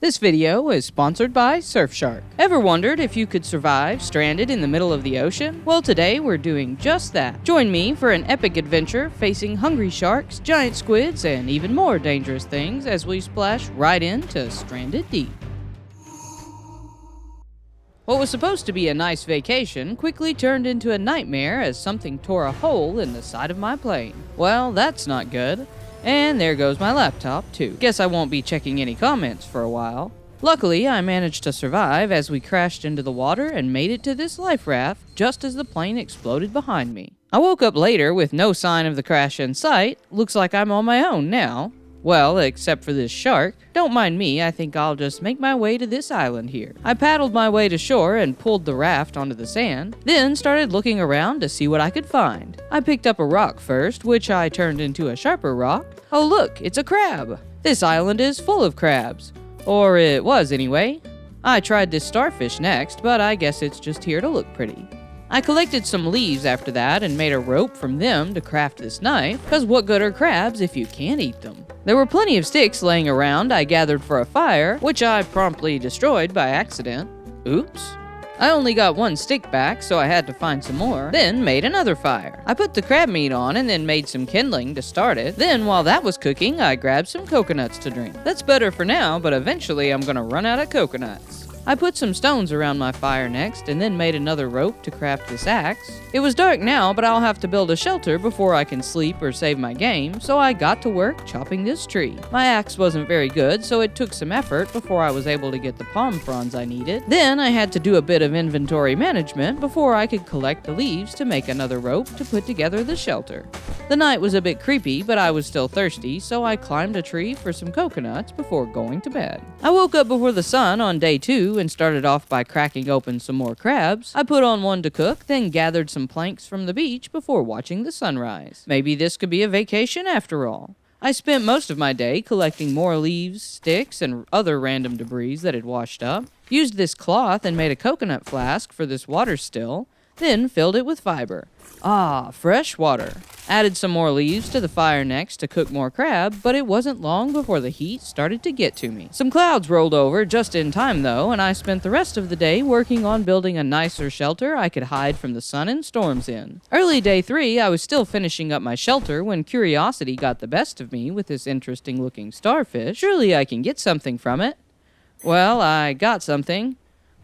This video is sponsored by Surfshark. Ever wondered if you could survive stranded in the middle of the ocean? Well, today we're doing just that. Join me for an epic adventure facing hungry sharks, giant squids, and even more dangerous things as we splash right into Stranded Deep. What was supposed to be a nice vacation quickly turned into a nightmare as something tore a hole in the side of my plane. Well, that's not good. And there goes my laptop, too. Guess I won't be checking any comments for a while. Luckily, I managed to survive as we crashed into the water and made it to this life raft just as the plane exploded behind me. I woke up later with no sign of the crash in sight. Looks like I'm on my own now. Well, except for this shark. Don't mind me, I think I'll just make my way to this island here. I paddled my way to shore and pulled the raft onto the sand, then started looking around to see what I could find. I picked up a rock first, which I turned into a sharper rock. Oh look, it's a crab! This island is full of crabs. Or it was anyway. I tried this starfish next, but I guess it's just here to look pretty. I collected some leaves after that and made a rope from them to craft this knife, cause what good are crabs if you can't eat them? There were plenty of sticks laying around I gathered for a fire, which I promptly destroyed by accident. Oops. I only got one stick back, so I had to find some more, then made another fire. I put the crab meat on and then made some kindling to start it. Then while that was cooking, I grabbed some coconuts to drink. That's better for now, but eventually I'm gonna run out of coconuts. I put some stones around my fire next, and then made another rope to craft this axe. It was dark now, but I'll have to build a shelter before I can sleep or save my game, so I got to work chopping this tree. My axe wasn't very good, so it took some effort before I was able to get the palm fronds I needed. Then I had to do a bit of inventory management before I could collect the leaves to make another rope to put together the shelter. The night was a bit creepy, but I was still thirsty, so I climbed a tree for some coconuts before going to bed. I woke up before the sun on day 2 and started off by cracking open some more crabs. I put on one to cook, then gathered some planks from the beach before watching the sunrise. Maybe this could be a vacation after all. I spent most of my day collecting more leaves, sticks, and other random debris that had washed up. Used this cloth and made a coconut flask for this water still, then filled it with fiber. Ah, fresh water. Added some more leaves to the fire next to cook more crab, but it wasn't long before the heat started to get to me. Some clouds rolled over just in time though, and I spent the rest of the day working on building a nicer shelter I could hide from the sun and storms in. Early day 3, I was still finishing up my shelter when curiosity got the best of me with this interesting looking starfish. Surely I can get something from it. Well, I got something.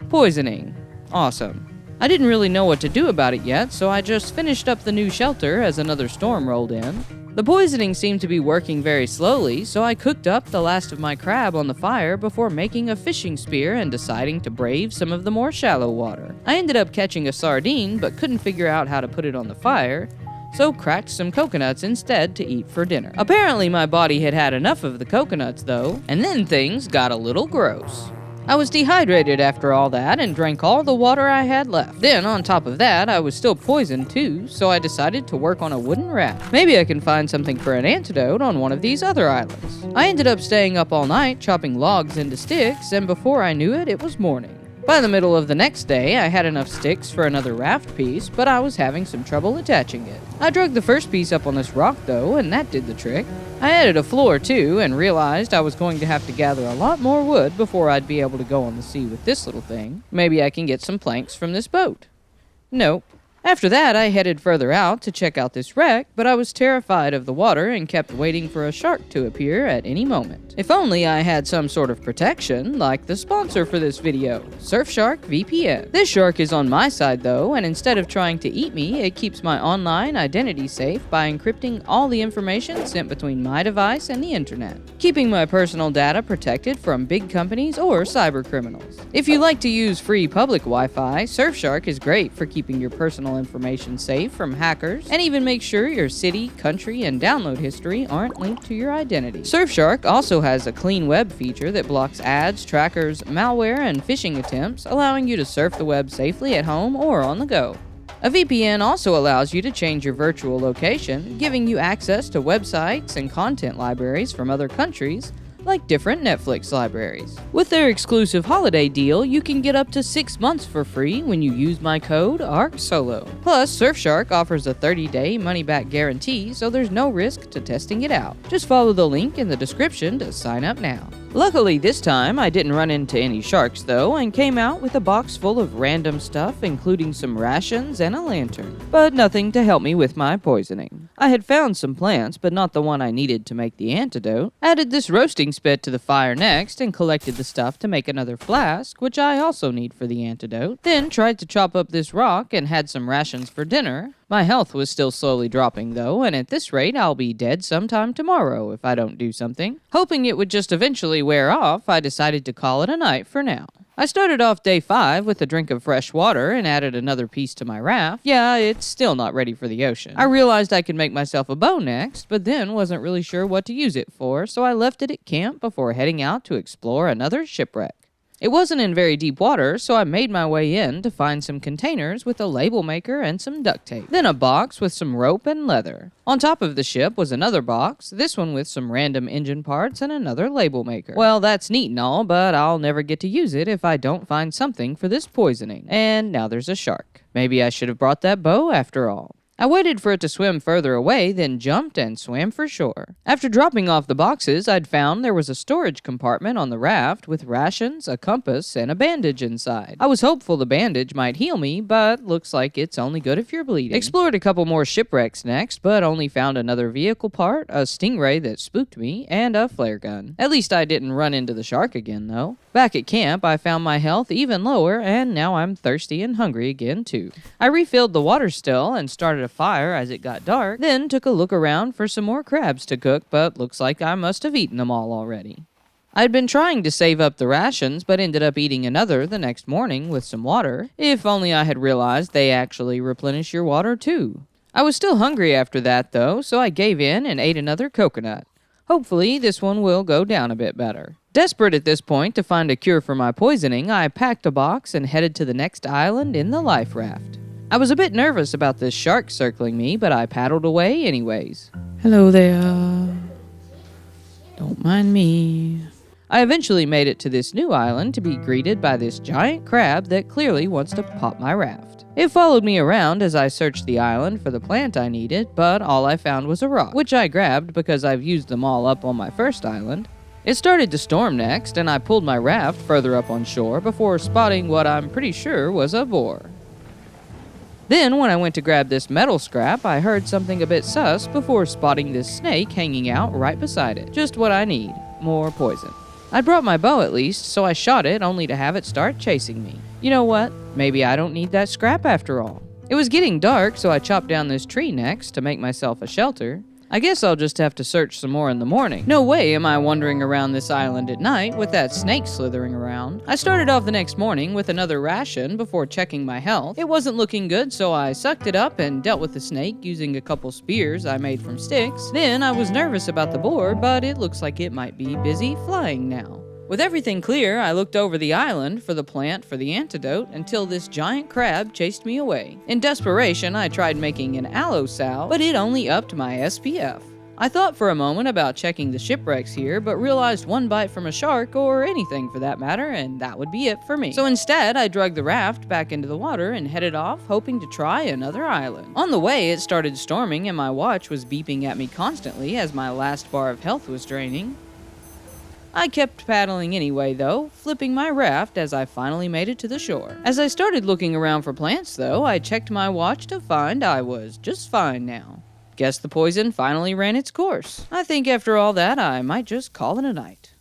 Poisoning. Awesome. I didn't really know what to do about it yet, so I just finished up the new shelter as another storm rolled in. The poisoning seemed to be working very slowly, so I cooked up the last of my crab on the fire before making a fishing spear and deciding to brave some of the more shallow water. I ended up catching a sardine, but couldn't figure out how to put it on the fire, so cracked some coconuts instead to eat for dinner. Apparently my body had had enough of the coconuts though, and then things got a little gross. I was dehydrated after all that and drank all the water I had left. Then, on top of that, I was still poisoned too, so I decided to work on a wooden raft. Maybe I can find something for an antidote on one of these other islands. I ended up staying up all night chopping logs into sticks, and before I knew it, it was morning. By the middle of the next day, I had enough sticks for another raft piece, but I was having some trouble attaching it. I drug the first piece up on this rock though, and that did the trick. I added a floor too, and realized I was going to have to gather a lot more wood before I'd be able to go on the sea with this little thing. Maybe I can get some planks from this boat. Nope. After that, I headed further out to check out this wreck, but I was terrified of the water and kept waiting for a shark to appear at any moment. If only I had some sort of protection, like the sponsor for this video, Surfshark VPN. This shark is on my side though, and instead of trying to eat me, it keeps my online identity safe by encrypting all the information sent between my device and the internet, keeping my personal data protected from big companies or cyber criminals. If you like to use free public Wi-Fi, Surfshark is great for keeping your personal information safe from hackers, and even make sure your city, country, and download history aren't linked to your identity. Surfshark also has a clean web feature that blocks ads, trackers, malware, and phishing attempts, allowing you to surf the web safely at home or on the go. A VPN also allows you to change your virtual location, giving you access to websites and content libraries from other countries, like different Netflix libraries. With their exclusive holiday deal, you can get up to 6 months for free when you use my code ARCSOLO. Plus, Surfshark offers a 30-day money-back guarantee, so there's no risk to testing it out. Just follow the link in the description to sign up now. Luckily this time I didn't run into any sharks though, and came out with a box full of random stuff including some rations and a lantern, but nothing to help me with my poisoning. I had found some plants, but not the one I needed to make the antidote, added this roasting spit to the fire next and collected the stuff to make another flask, which I also need for the antidote, then tried to chop up this rock and had some rations for dinner. My health was still slowly dropping though, and at this rate I'll be dead sometime tomorrow if I don't do something. Hoping it would just eventually wear off, I decided to call it a night for now. I started off day 5 with a drink of fresh water and added another piece to my raft. Yeah, it's still not ready for the ocean. I realized I could make myself a bow next, but then wasn't really sure what to use it for, so I left it at camp before heading out to explore another shipwreck. It wasn't in very deep water, so I made my way in to find some containers with a label maker and some duct tape. Then a box with some rope and leather. On top of the ship was another box, this one with some random engine parts and another label maker. Well, that's neat and all, but I'll never get to use it if I don't find something for this poisoning. And now there's a shark. Maybe I should have brought that bow after all. I waited for it to swim further away, then jumped and swam for shore. After dropping off the boxes, I'd found there was a storage compartment on the raft with rations, a compass, and a bandage inside. I was hopeful the bandage might heal me, but looks like it's only good if you're bleeding. Explored a couple more shipwrecks next, but only found another vehicle part, a stingray that spooked me, and a flare gun. At least I didn't run into the shark again, though. Back at camp, I found my health even lower, and now I'm thirsty and hungry again, too. I refilled the water still and started a fire as it got dark, then took a look around for some more crabs to cook, but looks like I must have eaten them all already. I'd been trying to save up the rations, but ended up eating another the next morning with some water. If only I had realized they actually replenish your water, too. I was still hungry after that, though, so I gave in and ate another coconut. Hopefully, this one will go down a bit better. Desperate at this point to find a cure for my poisoning, I packed a box and headed to the next island in the life raft. I was a bit nervous about this shark circling me, but I paddled away anyways. Hello there. Don't mind me. I eventually made it to this new island to be greeted by this giant crab that clearly wants to pop my raft. It followed me around as I searched the island for the plant I needed, but all I found was a rock, which I grabbed because I've used them all up on my first island. It started to storm next, and I pulled my raft further up on shore before spotting what I'm pretty sure was a boar. Then, when I went to grab this metal scrap, I heard something a bit sus before spotting this snake hanging out right beside it. Just what I need, more poison. I brought my bow at least, so I shot it only to have it start chasing me. You know what? Maybe I don't need that scrap after all. It was getting dark, so I chopped down this tree next to make myself a shelter. I guess I'll just have to search some more in the morning. No way am I wandering around this island at night with that snake slithering around. I started off the next morning with another ration before checking my health. It wasn't looking good, so I sucked it up and dealt with the snake using a couple spears I made from sticks. Then I was nervous about the boar, but it looks like it might be busy flying now. With everything clear, I looked over the island for the plant for the antidote until this giant crab chased me away. In desperation, I tried making an aloe salve, but it only upped my SPF. I thought for a moment about checking the shipwrecks here, but realized one bite from a shark, or anything for that matter, and that would be it for me. So instead, I dragged the raft back into the water and headed off, hoping to try another island. On the way, it started storming and my watch was beeping at me constantly as my last bar of health was draining. I kept paddling anyway, though, flipping my raft as I finally made it to the shore. As I started looking around for plants, though, I checked my watch to find I was just fine now. Guess the poison finally ran its course. I think after all that, I might just call it a night.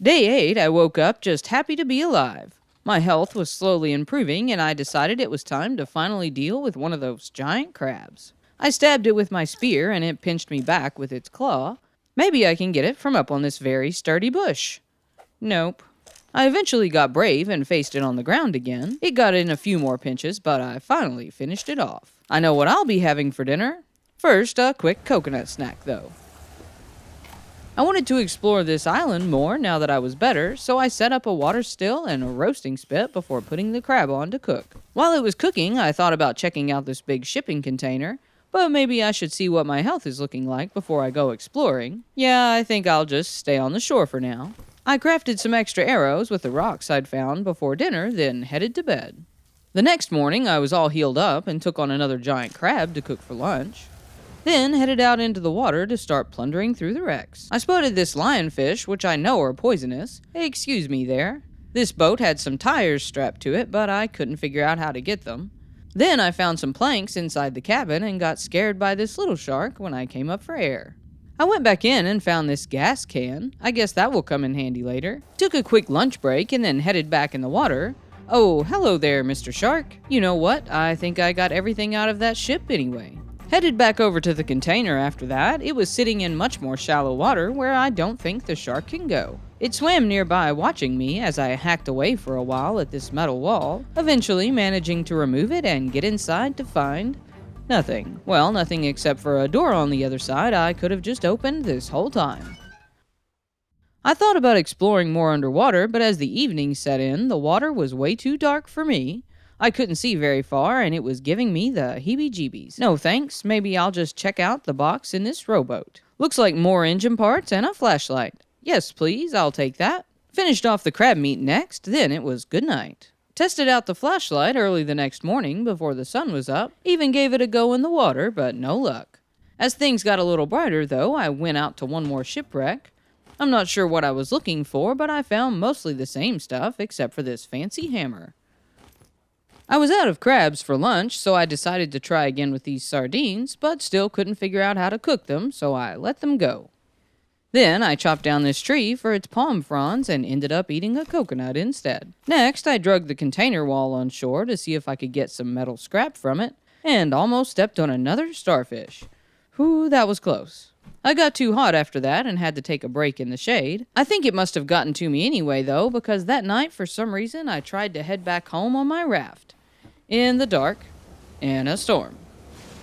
Day 8, I woke up just happy to be alive. My health was slowly improving, and I decided it was time to finally deal with one of those giant crabs. I stabbed it with my spear, and it pinched me back with its claw. Maybe I can get it from up on this very sturdy bush. Nope. I eventually got brave and faced it on the ground again. It got in a few more pinches, but I finally finished it off. I know what I'll be having for dinner. First, a quick coconut snack, though. I wanted to explore this island more now that I was better, so I set up a water still and a roasting spit before putting the crab on to cook. While it was cooking, I thought about checking out this big shipping container, but maybe I should see what my health is looking like before I go exploring. Yeah, I think I'll just stay on the shore for now. I crafted some extra arrows with the rocks I'd found before dinner, then headed to bed. The next morning, I was all healed up and took on another giant crab to cook for lunch. then headed out into the water to start plundering through the wrecks. I spotted this lionfish, which I know are poisonous. Hey, excuse me there. This boat had some tires strapped to it, but I couldn't figure out how to get them. Then I found some planks inside the cabin and got scared by this little shark when I came up for air. I went back in and found this gas can. I guess that will come in handy later. Took a quick lunch break and then headed back in the water. Oh, hello there, Mr. Shark. You know what? I think I got everything out of that ship anyway. Headed back over to the container after that. It was sitting in much more shallow water where I don't think the shark can go. It swam nearby watching me as I hacked away for a while at this metal wall, eventually managing to remove it and get inside to find nothing. Well, nothing except for a door on the other side I could have just opened this whole time. I thought about exploring more underwater, but as the evening set in, the water was way too dark for me. I couldn't see very far, and it was giving me the heebie-jeebies. No thanks, maybe I'll just check out the box in this rowboat. Looks like more engine parts and a flashlight. Yes, please, I'll take that. Finished off the crab meat next, then it was good night. Tested out the flashlight early the next morning before the sun was up, even gave it a go in the water, but no luck. As things got a little brighter, though, I went out to one more shipwreck. I'm not sure what I was looking for, but I found mostly the same stuff except for this fancy hammer. I was out of crabs for lunch, so I decided to try again with these sardines, but still couldn't figure out how to cook them, so I let them go. Then I chopped down this tree for its palm fronds and ended up eating a coconut instead. Next, I drug the container wall on shore to see if I could get some metal scrap from it, and almost stepped on another starfish. Whew, that was close. I got too hot after that and had to take a break in the shade. I think it must have gotten to me anyway, though, because that night, for some reason, I tried to head back home on my raft. In the dark, in a storm.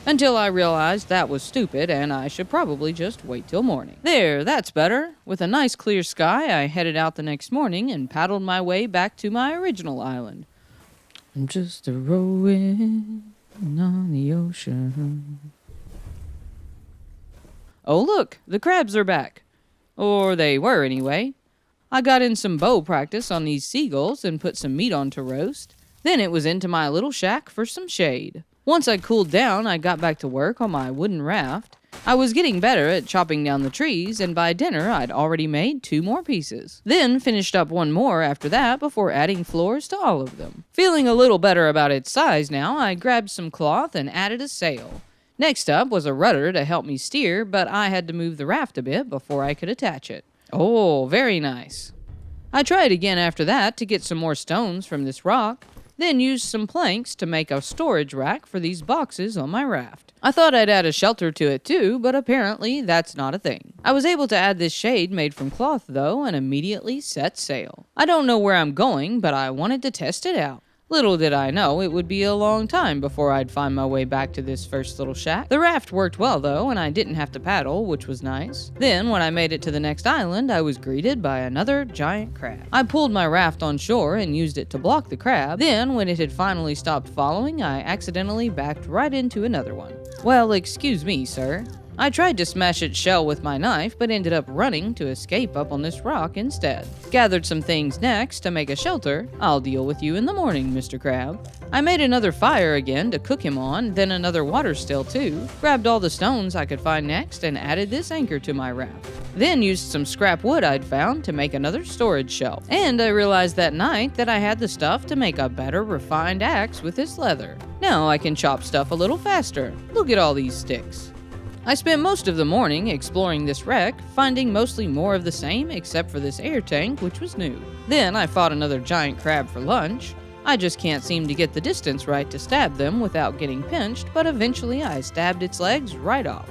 Until I realized that was stupid and I should probably just wait till morning. There, that's better. With a nice clear sky, I headed out the next morning and paddled my way back to my original island. I'm just a rowing on the ocean. Oh look, the crabs are back. Or they were anyway. I got in some bow practice on these seagulls and put some meat on to roast. Then it was into my little shack for some shade. Once I cooled down, I got back to work on my wooden raft. I was getting better at chopping down the trees, and by dinner I'd already made 2 more pieces. Then finished up 1 more after that before adding floors to all of them. Feeling a little better about its size now, I grabbed some cloth and added a sail. Next up was a rudder to help me steer, but I had to move the raft a bit before I could attach it. Oh, very nice. I tried again after that to get some more stones from this rock. Then used some planks to make a storage rack for these boxes on my raft. I thought I'd add a shelter to it too, but apparently that's not a thing. I was able to add this shade made from cloth though, and immediately set sail. I don't know where I'm going, but I wanted to test it out. Little did I know it would be a long time before I'd find my way back to this first little shack. The raft worked well though, and I didn't have to paddle, which was nice. Then, when I made it to the next island, I was greeted by another giant crab. I pulled my raft on shore and used it to block the crab. Then, when it had finally stopped following, I accidentally backed right into another one. Well, excuse me, sir. I tried to smash its shell with my knife, but ended up running to escape up on this rock instead. Gathered some things next to make a shelter. I'll deal with you in the morning, Mr. Crab. I made another fire again to cook him on, then another water still too. Grabbed all the stones I could find next and added this anchor to my raft. Then used some scrap wood I'd found to make another storage shelf. And I realized that night that I had the stuff to make a better refined axe with this leather. Now I can chop stuff a little faster. Look at all these sticks. I spent most of the morning exploring this wreck, finding mostly more of the same except for this air tank, which was new. Then I fought another giant crab for lunch. I just can't seem to get the distance right to stab them without getting pinched, but eventually I stabbed its legs right off.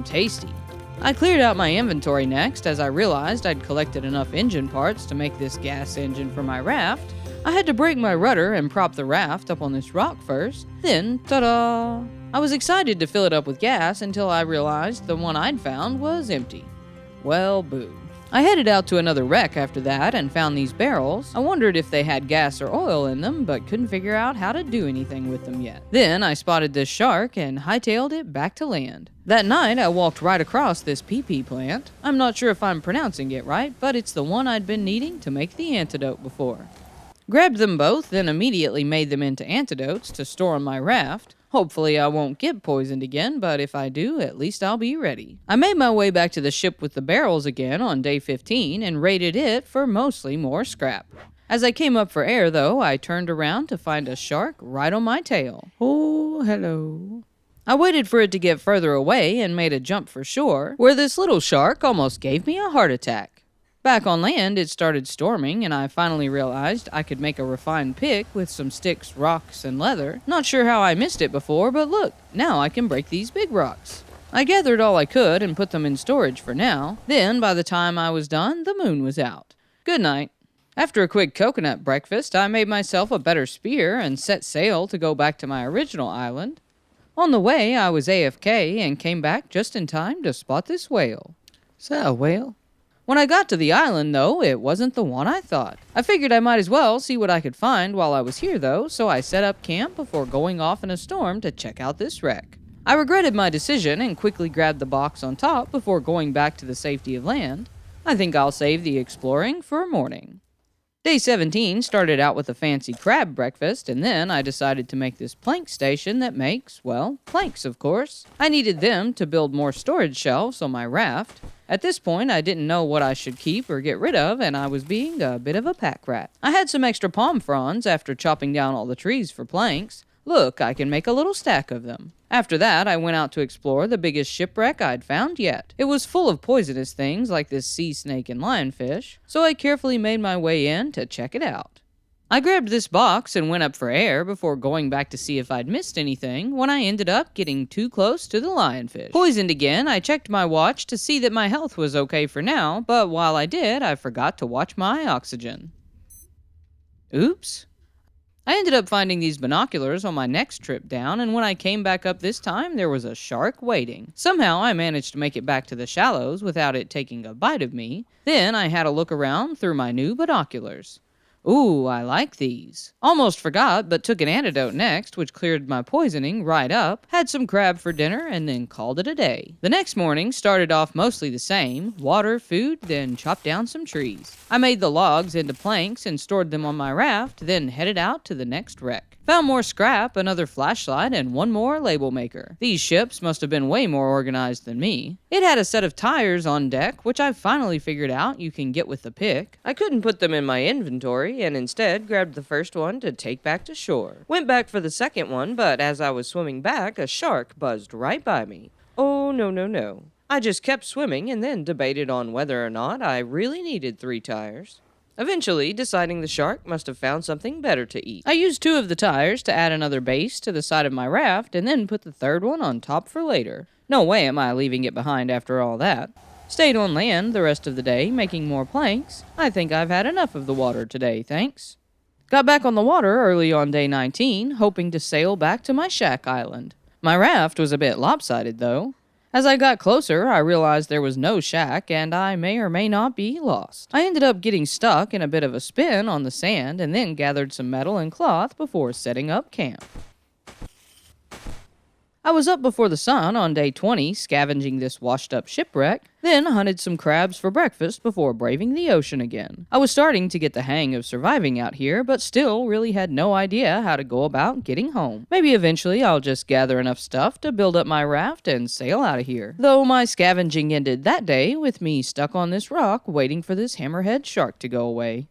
Tasty. I cleared out my inventory next as I realized I'd collected enough engine parts to make this gas engine for my raft. I had to break my rudder and prop the raft up on this rock first, then ta-da! I was excited to fill it up with gas until I realized the one I'd found was empty. Well, boo. I headed out to another wreck after that and found these barrels. I wondered if they had gas or oil in them, but couldn't figure out how to do anything with them yet. Then I spotted this shark and hightailed it back to land. That night, I walked right across this PP plant. I'm not sure if I'm pronouncing it right, but it's the one I'd been needing to make the antidote before. Grabbed them both, then immediately made them into antidotes to store on my raft. Hopefully I won't get poisoned again, but if I do, at least I'll be ready. I made my way back to the ship with the barrels again on day 15 and raided it for mostly more scrap. As I came up for air, though, I turned around to find a shark right on my tail. Oh, hello. I waited for it to get further away and made a jump for shore, where this little shark almost gave me a heart attack. Back on land, it started storming, and I finally realized I could make a refined pick with some sticks, rocks, and leather. Not sure how I missed it before, but look, now I can break these big rocks. I gathered all I could and put them in storage for now. Then, by the time I was done, the moon was out. Good night. After a quick coconut breakfast, I made myself a better spear and set sail to go back to my original island. On the way, I was AFK and came back just in time to spot this whale. Is that a whale? When I got to the island, though, it wasn't the one I thought. I figured I might as well see what I could find while I was here, though, so I set up camp before going off in a storm to check out this wreck. I regretted my decision and quickly grabbed the box on top before going back to the safety of land. I think I'll save the exploring for morning. Day 17 started out with a fancy crab breakfast, and then I decided to make this plank station that makes, well, planks, of course. I needed them to build more storage shelves on my raft. At this point, I didn't know what I should keep or get rid of, and I was being a bit of a pack rat. I had some extra palm fronds after chopping down all the trees for planks. Look, I can make a little stack of them. After that, I went out to explore the biggest shipwreck I'd found yet. It was full of poisonous things like this sea snake and lionfish, so I carefully made my way in to check it out. I grabbed this box and went up for air before going back to see if I'd missed anything when I ended up getting too close to the lionfish. Poisoned again, I checked my watch to see that my health was okay for now, but while I did, I forgot to watch my oxygen. Oops. I ended up finding these binoculars on my next trip down, and when I came back up this time, there was a shark waiting. Somehow I managed to make it back to the shallows without it taking a bite of me. Then I had a look around through my new binoculars. Ooh, I like these. Almost forgot, but took an antidote next, which cleared my poisoning right up, had some crab for dinner, and then called it a day. The next morning started off mostly the same: water, food, then chopped down some trees. I made the logs into planks and stored them on my raft, then headed out to the next wreck. Found more scrap, another flashlight, and one more label maker. These ships must have been way more organized than me. It had a set of tires on deck, which I finally figured out you can get with the pick. I couldn't put them in my inventory, and instead grabbed the first one to take back to shore. Went back for the second one, but as I was swimming back, a shark buzzed right by me. Oh, no. I just kept swimming and then debated on whether or not I really needed 3 tires. Eventually, deciding the shark must have found something better to eat. I used 2 of the tires to add another base to the side of my raft and then put the third one on top for later. No way am I leaving it behind after all that. Stayed on land the rest of the day, making more planks. I think I've had enough of the water today, thanks. Got back on the water early on day 19, hoping to sail back to my shack island. My raft was a bit lopsided, though. As I got closer, I realized there was no shack, and I may or may not be lost. I ended up getting stuck in a bit of a spin on the sand, and then gathered some metal and cloth before setting up camp. I was up before the sun on day 20, scavenging this washed-up shipwreck, then hunted some crabs for breakfast before braving the ocean again. I was starting to get the hang of surviving out here, but still really had no idea how to go about getting home. Maybe eventually I'll just gather enough stuff to build up my raft and sail out of here. Though my scavenging ended that day with me stuck on this rock waiting for this hammerhead shark to go away.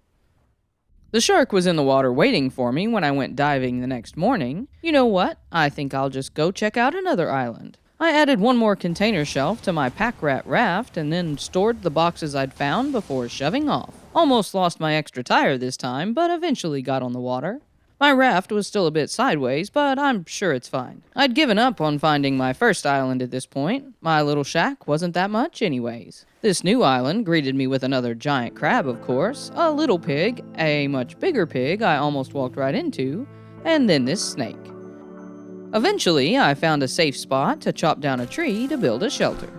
The shark was in the water waiting for me when I went diving the next morning. You know what? I think I'll just go check out another island. I added one more container shelf to my pack rat raft and then stored the boxes I'd found before shoving off. Almost lost my extra tire this time, but eventually got on the water. My raft was still a bit sideways, but I'm sure it's fine. I'd given up on finding my first island at this point. My little shack wasn't that much anyways. This new island greeted me with another giant crab, of course, a little pig, a much bigger pig I almost walked right into, and then this snake. Eventually, I found a safe spot to chop down a tree to build a shelter.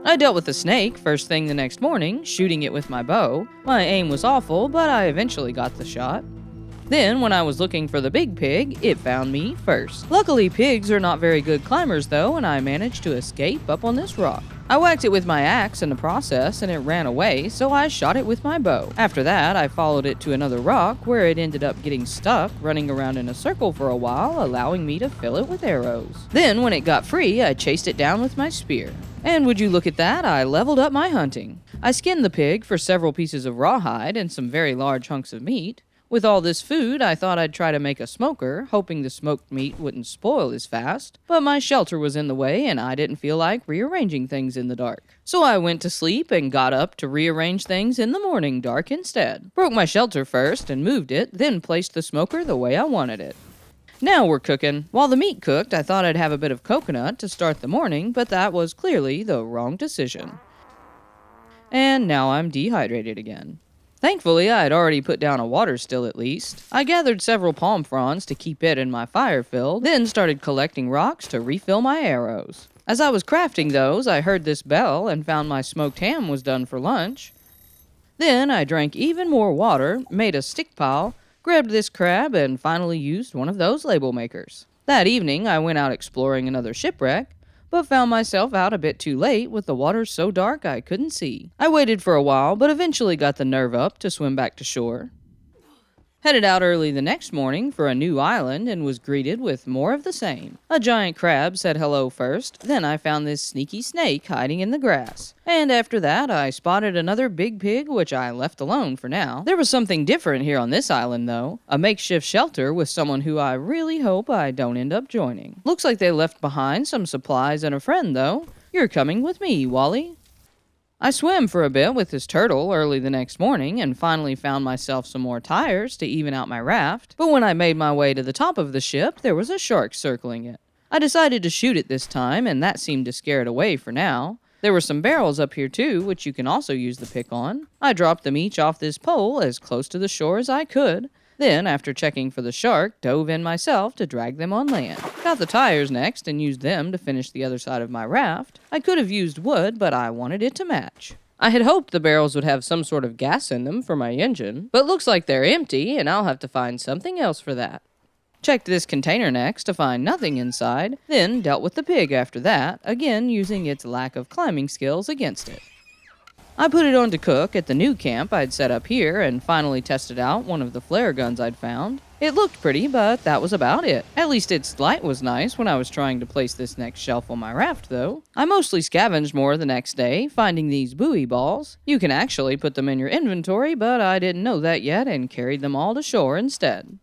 I dealt with the snake first thing the next morning, shooting it with my bow. My aim was awful, but I eventually got the shot. Then, when I was looking for the big pig, it found me first. Luckily, pigs are not very good climbers though, and I managed to escape up on this rock. I whacked it with my axe in the process and it ran away, so I shot it with my bow. After that, I followed it to another rock where it ended up getting stuck, running around in a circle for a while, allowing me to fill it with arrows. Then, when it got free, I chased it down with my spear. And would you look at that, I leveled up my hunting. I skinned the pig for several pieces of rawhide and some very large hunks of meat. With all this food, I thought I'd try to make a smoker, hoping the smoked meat wouldn't spoil as fast, but my shelter was in the way and I didn't feel like rearranging things in the dark. So I went to sleep and got up to rearrange things in the morning dark instead. Broke my shelter first and moved it, then placed the smoker the way I wanted it. Now we're cooking. While the meat cooked, I thought I'd have a bit of coconut to start the morning, but that was clearly the wrong decision. And now I'm dehydrated again. Thankfully, I had already put down a water still at least. I gathered several palm fronds to keep it and my fire filled, then started collecting rocks to refill my arrows. As I was crafting those, I heard this bell and found my smoked ham was done for lunch. Then I drank even more water, made a stick pile, grabbed this crab, and finally used one of those label makers. That evening, I went out exploring another shipwreck, but found myself out a bit too late with the water so dark I couldn't see. I waited for a while, but eventually got the nerve up to swim back to shore. Headed out early the next morning for a new island and was greeted with more of the same. A giant crab said hello first, then I found this sneaky snake hiding in the grass. And after that, I spotted another big pig, which I left alone for now. There was something different here on this island, though. A makeshift shelter with someone who I really hope I don't end up joining. Looks like they left behind some supplies and a friend, though. You're coming with me, Wally. I swam for a bit with this turtle early the next morning and finally found myself some more tires to even out my raft, but when I made my way to the top of the ship, there was a shark circling it. I decided to shoot it this time, and that seemed to scare it away for now. There were some barrels up here too, which you can also use the pick on. I dropped them each off this pole as close to the shore as I could. Then, after checking for the shark, dove in myself to drag them on land. Got the tires next and used them to finish the other side of my raft. I could have used wood, but I wanted it to match. I had hoped the barrels would have some sort of gas in them for my engine, but looks like they're empty and I'll have to find something else for that. Checked this container next to find nothing inside, then dealt with the pig after that, again using its lack of climbing skills against it. I put it on to cook at the new camp I'd set up here and finally tested out one of the flare guns I'd found. It looked pretty, but that was about it. At least its light was nice when I was trying to place this next shelf on my raft, though. I mostly scavenged more the next day, finding these buoy balls. You can actually put them in your inventory, but I didn't know that yet and carried them all to shore instead.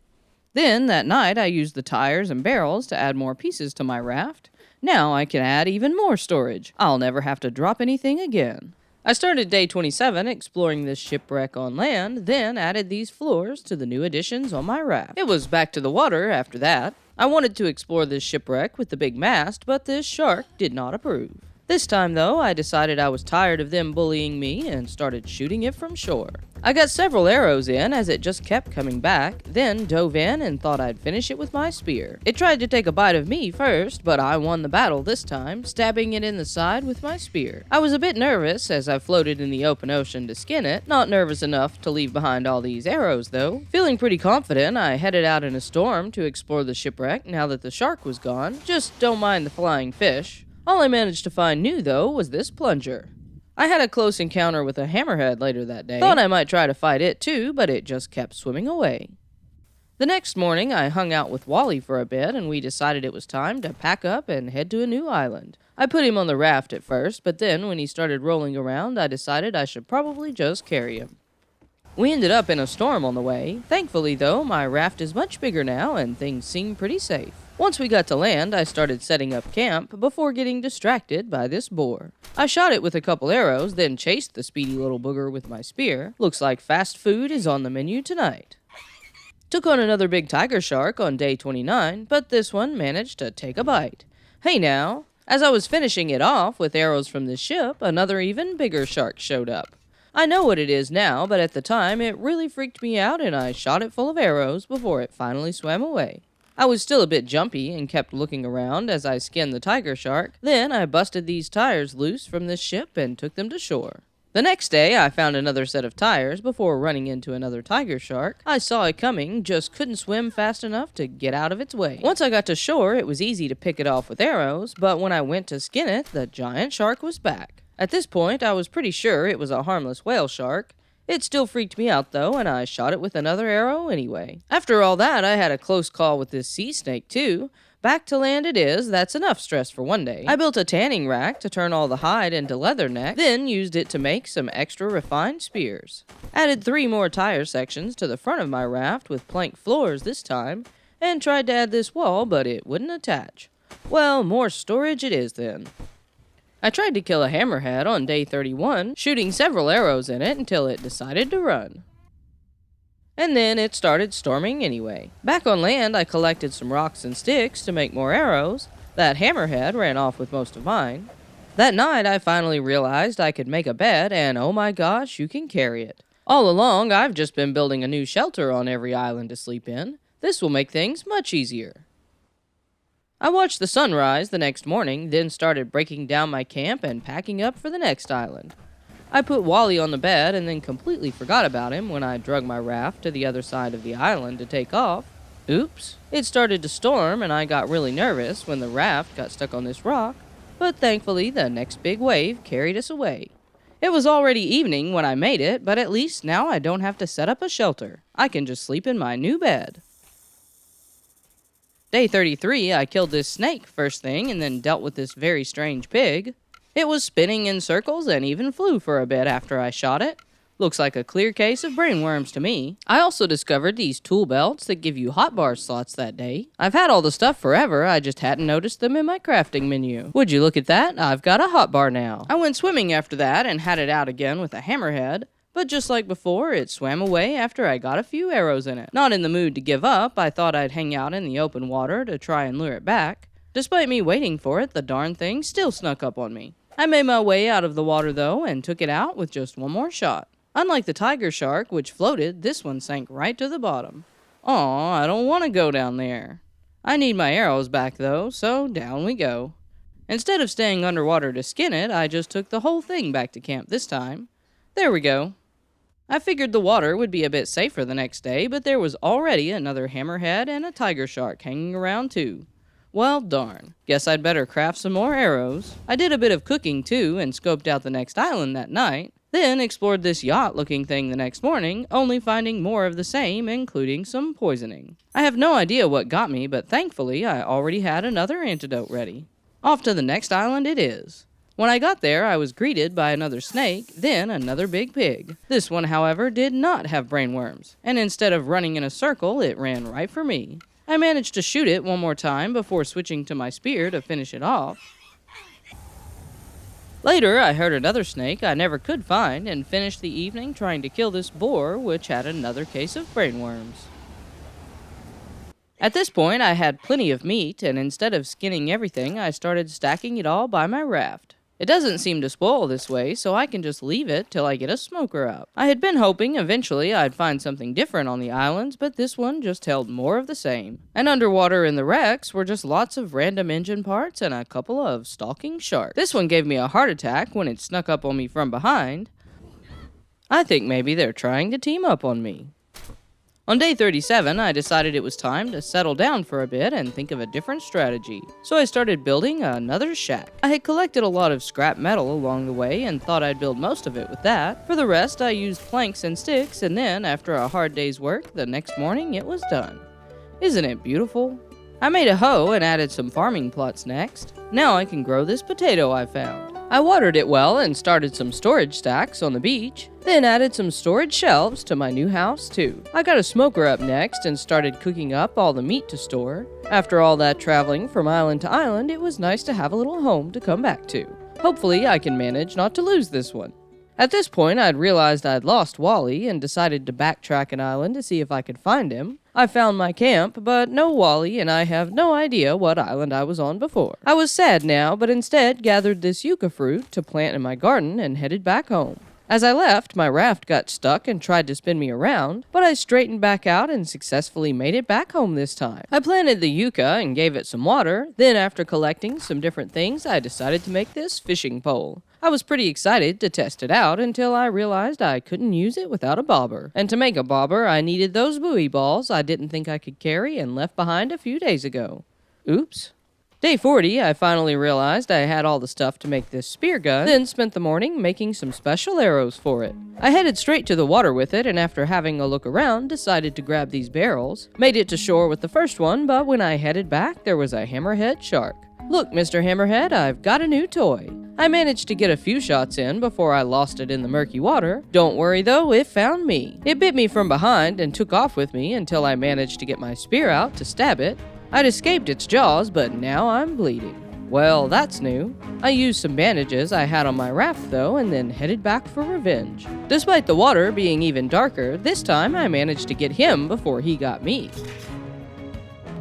Then, that night, I used the tires and barrels to add more pieces to my raft. Now I can add even more storage. I'll never have to drop anything again. I started day 27 exploring this shipwreck on land, then added these floors to the new additions on my raft. It was back to the water after that. I wanted to explore this shipwreck with the big mast, but this shark did not approve. This time, though, I decided I was tired of them bullying me and started shooting it from shore. I got several arrows in as it just kept coming back, then dove in and thought I'd finish it with my spear. It tried to take a bite of me first, but I won the battle this time, stabbing it in the side with my spear. I was a bit nervous as I floated in the open ocean to skin it, not nervous enough to leave behind all these arrows though. Feeling pretty confident, I headed out in a storm to explore the shipwreck now that the shark was gone. Just don't mind the flying fish. All I managed to find new, though, was this plunger. I had a close encounter with a hammerhead later that day. Thought I might try to fight it too, but it just kept swimming away. The next morning, I hung out with Wally for a bit, and we decided it was time to pack up and head to a new island. I put him on the raft at first, but then when he started rolling around, I decided I should probably just carry him. We ended up in a storm on the way. Thankfully, though, my raft is much bigger now, and things seem pretty safe. Once we got to land, I started setting up camp before getting distracted by this boar. I shot it with a couple arrows, then chased the speedy little booger with my spear. Looks like fast food is on the menu tonight. Took on another big tiger shark on day 29, but this one managed to take a bite. Hey now! As I was finishing it off with arrows from the ship, another even bigger shark showed up. I know what it is now, but at the time it really freaked me out and I shot it full of arrows before it finally swam away. I was still a bit jumpy and kept looking around as I skinned the tiger shark. Then I busted these tires loose from this ship and took them to shore. The next day, I found another set of tires before running into another tiger shark. I saw it coming, just couldn't swim fast enough to get out of its way. Once I got to shore, it was easy to pick it off with arrows, but when I went to skin it, the giant shark was back. At this point, I was pretty sure it was a harmless whale shark. It still freaked me out though, and I shot it with another arrow anyway. After all that, I had a close call with this sea snake too. Back to land it is, that's enough stress for one day. I built a tanning rack to turn all the hide into leather neck, then used it to make some extra refined spears. Added 3 more tire sections to the front of my raft with plank floors this time, and tried to add this wall, but it wouldn't attach. Well, more storage it is then. I tried to kill a hammerhead on day 31, shooting several arrows in it until it decided to run. And then it started storming anyway. Back on land, I collected some rocks and sticks to make more arrows. That hammerhead ran off with most of mine. That night, I finally realized I could make a bed, and oh my gosh, you can carry it. All along, I've just been building a new shelter on every island to sleep in. This will make things much easier. I watched the sunrise the next morning, then started breaking down my camp and packing up for the next island. I put Wally on the bed and then completely forgot about him when I drug my raft to the other side of the island to take off. Oops. It started to storm and I got really nervous when the raft got stuck on this rock, but thankfully the next big wave carried us away. It was already evening when I made it, but at least now I don't have to set up a shelter. I can just sleep in my new bed. Day 33, I killed this snake first thing and then dealt with this very strange pig. It was spinning in circles and even flew for a bit after I shot it. Looks like a clear case of brainworms to me. I also discovered these tool belts that give you hotbar slots that day. I've had all the stuff forever, I just hadn't noticed them in my crafting menu. Would you look at that? I've got a hotbar now. I went swimming after that and had it out again with a hammerhead. But just like before, it swam away after I got a few arrows in it. Not in the mood to give up, I thought I'd hang out in the open water to try and lure it back. Despite me waiting for it, the darn thing still snuck up on me. I made my way out of the water though, and took it out with just one more shot. Unlike the tiger shark, which floated, this one sank right to the bottom. Aw, I don't want to go down there. I need my arrows back though, so down we go. Instead of staying underwater to skin it, I just took the whole thing back to camp this time. There we go. I figured the water would be a bit safer the next day, but there was already another hammerhead and a tiger shark hanging around too. Well, darn. Guess I'd better craft some more arrows. I did a bit of cooking too and scoped out the next island that night. Then explored this yacht-looking thing the next morning, only finding more of the same, including some poisoning. I have no idea what got me, but thankfully I already had another antidote ready. Off to the next island it is. When I got there, I was greeted by another snake, then another big pig. This one, however, did not have brainworms, and instead of running in a circle, it ran right for me. I managed to shoot it one more time before switching to my spear to finish it off. Later, I heard another snake I never could find and finished the evening trying to kill this boar, which had another case of brainworms. At this point, I had plenty of meat, and instead of skinning everything, I started stacking it all by my raft. It doesn't seem to spoil this way, so I can just leave it till I get a smoker up. I had been hoping eventually I'd find something different on the islands, but this one just held more of the same. And underwater in the wrecks were just lots of random engine parts and a couple of stalking sharks. This one gave me a heart attack when it snuck up on me from behind. I think maybe they're trying to team up on me. On day 37, I decided it was time to settle down for a bit and think of a different strategy. So I started building another shack. I had collected a lot of scrap metal along the way and thought I'd build most of it with that. For the rest, I used planks and sticks, and then, after a hard day's work, the next morning it was done. Isn't it beautiful? I made a hoe and added some farming plots next. Now I can grow this potato I found. I watered it well and started some storage stacks on the beach, then added some storage shelves to my new house too. I got a smoker up next and started cooking up all the meat to store. After all that traveling from island to island, it was nice to have a little home to come back to. Hopefully I can manage not to lose this one. At this point, I'd realized I'd lost Wally and decided to backtrack an island to see if I could find him. I found my camp, but no Wally, and I have no idea what island I was on before. I was sad now, but instead gathered this yucca fruit to plant in my garden and headed back home. As I left, my raft got stuck and tried to spin me around, but I straightened back out and successfully made it back home this time. I planted the yucca and gave it some water, then after collecting some different things, I decided to make this fishing pole. I was pretty excited to test it out until I realized I couldn't use it without a bobber. And to make a bobber, I needed those buoy balls I didn't think I could carry and left behind a few days ago. Oops. Day 40, I finally realized I had all the stuff to make this spear gun, then spent the morning making some special arrows for it. I headed straight to the water with it, and after having a look around, decided to grab these barrels. Made it to shore with the first one, but when I headed back, there was a hammerhead shark. Look, Mr. Hammerhead, I've got a new toy. I managed to get a few shots in before I lost it in the murky water. Don't worry though, it found me. It bit me from behind and took off with me until I managed to get my spear out to stab it. I'd escaped its jaws, but now I'm bleeding. Well, that's new. I used some bandages I had on my raft though, and then headed back for revenge. Despite the water being even darker, this time I managed to get him before he got me.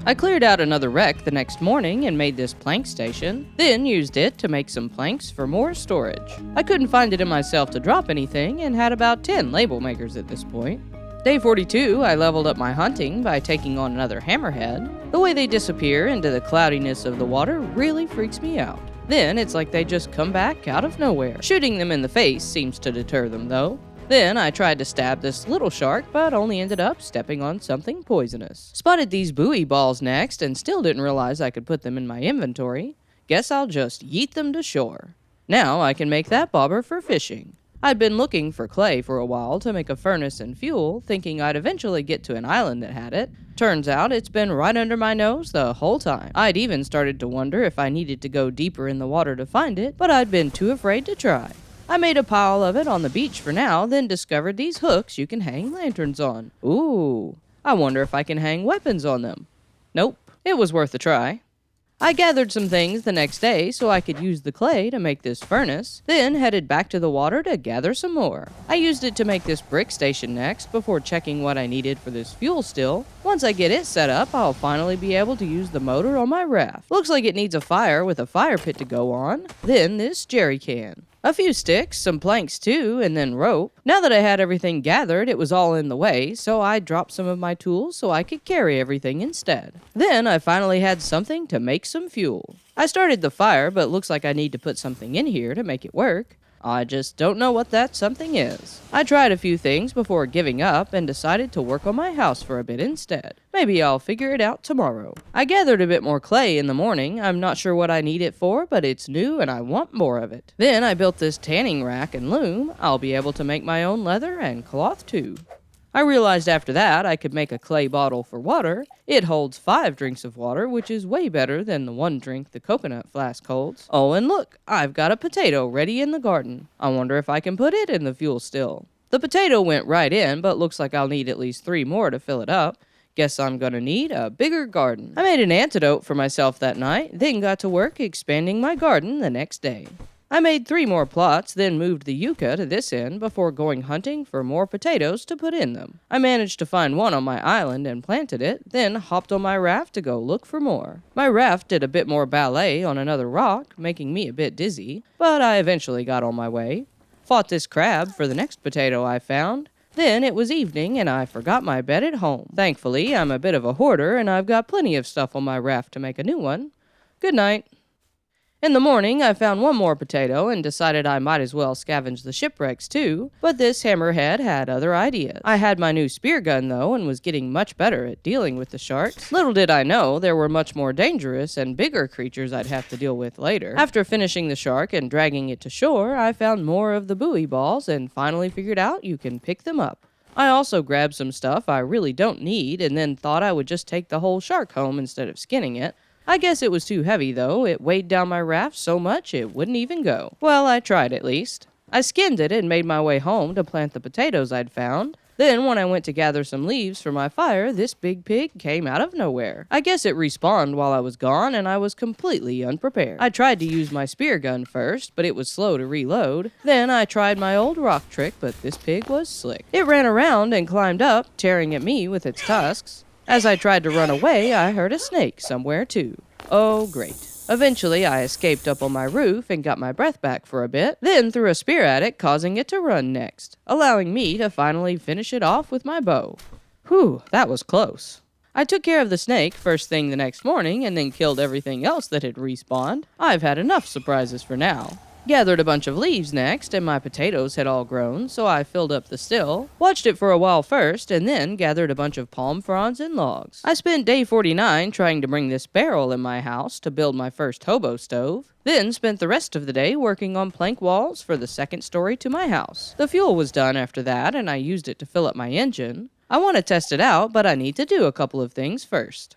I cleared out another wreck the next morning and made this plank station, then used it to make some planks for more storage. I couldn't find it in myself to drop anything and had about 10 label makers at this point. Day 42, I leveled up my hunting by taking on another hammerhead. The way they disappear into the cloudiness of the water really freaks me out. Then it's like they just come back out of nowhere. Shooting them in the face seems to deter them though. Then I tried to stab this little shark, but only ended up stepping on something poisonous. Spotted these buoy balls next and still didn't realize I could put them in my inventory. Guess I'll just yeet them to shore. Now I can make that bobber for fishing. I'd been looking for clay for a while to make a furnace and fuel, thinking I'd eventually get to an island that had it. Turns out it's been right under my nose the whole time. I'd even started to wonder if I needed to go deeper in the water to find it, but I'd been too afraid to try. I made a pile of it on the beach for now, then discovered these hooks you can hang lanterns on. Ooh, I wonder if I can hang weapons on them. Nope, it was worth a try. I gathered some things the next day so I could use the clay to make this furnace, then headed back to the water to gather some more. I used it to make this brick station next before checking what I needed for this fuel still. Once I get it set up, I'll finally be able to use the motor on my raft. Looks like it needs a fire with a fire pit to go on, then this jerry can. A few sticks, some planks too, and then rope. Now that I had everything gathered, it was all in the way, so I dropped some of my tools so I could carry everything instead. Then I finally had something to make some fuel. I started the fire, but looks like I need to put something in here to make it work. I just don't know what that something is. I tried a few things before giving up and decided to work on my house for a bit instead. Maybe I'll figure it out tomorrow. I gathered a bit more clay in the morning. I'm not sure what I need it for, but it's new and I want more of it. Then I built this tanning rack and loom. I'll be able to make my own leather and cloth too. I realized after that I could make a clay bottle for water. It holds 5 drinks of water, which is way better than the 1 drink the coconut flask holds. Oh, and look, I've got a potato ready in the garden. I wonder if I can put it in the fuel still. The potato went right in, but looks like I'll need at least 3 more to fill it up. Guess I'm gonna need a bigger garden. I made an antidote for myself that night, then got to work expanding my garden the next day. I made 3 more plots, then moved the yucca to this end before going hunting for more potatoes to put in them. I managed to find one on my island and planted it, then hopped on my raft to go look for more. My raft did a bit more ballet on another rock, making me a bit dizzy, but I eventually got on my way. Fought this crab for the next potato I found. Then it was evening and I forgot my bed at home. Thankfully, I'm a bit of a hoarder and I've got plenty of stuff on my raft to make a new one. Good night. In the morning, I found 1 more potato and decided I might as well scavenge the shipwrecks too, but this hammerhead had other ideas. I had my new spear gun though and was getting much better at dealing with the sharks. Little did I know there were much more dangerous and bigger creatures I'd have to deal with later. After finishing the shark and dragging it to shore, I found more of the buoy balls and finally figured out you can pick them up. I also grabbed some stuff I really don't need and then thought I would just take the whole shark home instead of skinning it. I guess it was too heavy though. It weighed down my raft so much it wouldn't even go. Well, I tried at least. I skinned it and made my way home to plant the potatoes I'd found. Then when I went to gather some leaves for my fire, this big pig came out of nowhere. I guess it respawned while I was gone and I was completely unprepared. I tried to use my spear gun first, but it was slow to reload. Then I tried my old rock trick, but this pig was slick. It ran around and climbed up, tearing at me with its tusks. As I tried to run away, I heard a snake somewhere too. Oh, great. Eventually, I escaped up on my roof and got my breath back for a bit, then threw a spear at it, causing it to run next, allowing me to finally finish it off with my bow. Whew, that was close. I took care of the snake first thing the next morning and then killed everything else that had respawned. I've had enough surprises for now. Gathered a bunch of leaves next, and my potatoes had all grown, so I filled up the still, watched it for a while first, and then gathered a bunch of palm fronds and logs. I spent day 49 trying to bring this barrel in my house to build my first hobo stove, then spent the rest of the day working on plank walls for the second story to my house. The fuel was done after that, and I used it to fill up my engine. I want to test it out, but I need to do a couple of things first.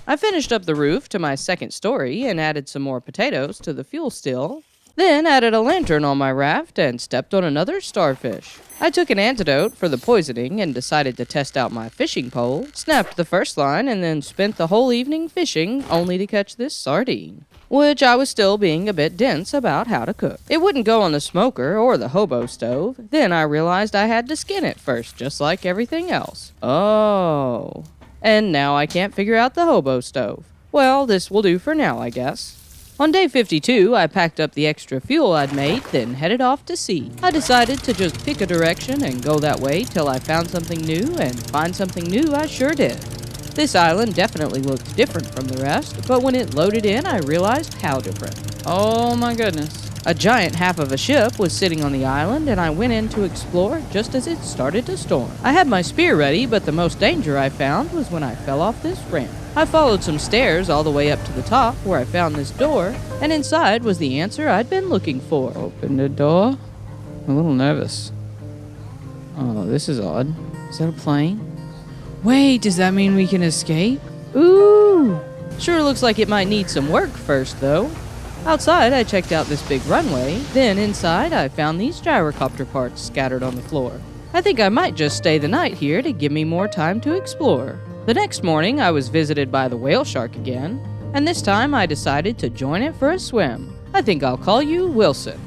I finished up the roof to my second story and added some more potatoes to the fuel still, then added a lantern on my raft and stepped on another starfish. I took an antidote for the poisoning and decided to test out my fishing pole, snapped the first line, and then spent the whole evening fishing only to catch this sardine, which I was still being a bit dense about how to cook. It wouldn't go on the smoker or the hobo stove. Then I realized I had to skin it first, just like everything else. Oh. And now I can't figure out the hobo stove. Well, this will do for now, I guess. On day 52, I packed up the extra fuel I'd made, then headed off to sea. I decided to just pick a direction and go that way till I found something new, and find something new I sure did. This island definitely looked different from the rest, but when it loaded in, I realized how different. Oh my goodness. A giant half of a ship was sitting on the island, and I went in to explore just as it started to storm. I had my spear ready, but the most danger I found was when I fell off this ramp. I followed some stairs all the way up to the top where I found this door, and inside was the answer I'd been looking for. Open the door. I'm a little nervous. Oh, this is odd. Is that a plane? Wait, does that mean we can escape? Ooh! Sure looks like it might need some work first, though. Outside, I checked out this big runway. Then inside, I found these gyrocopter parts scattered on the floor. I think I might just stay the night here to give me more time to explore. The next morning, I was visited by the whale shark again, and this time I decided to join it for a swim. I think I'll call you Wilson.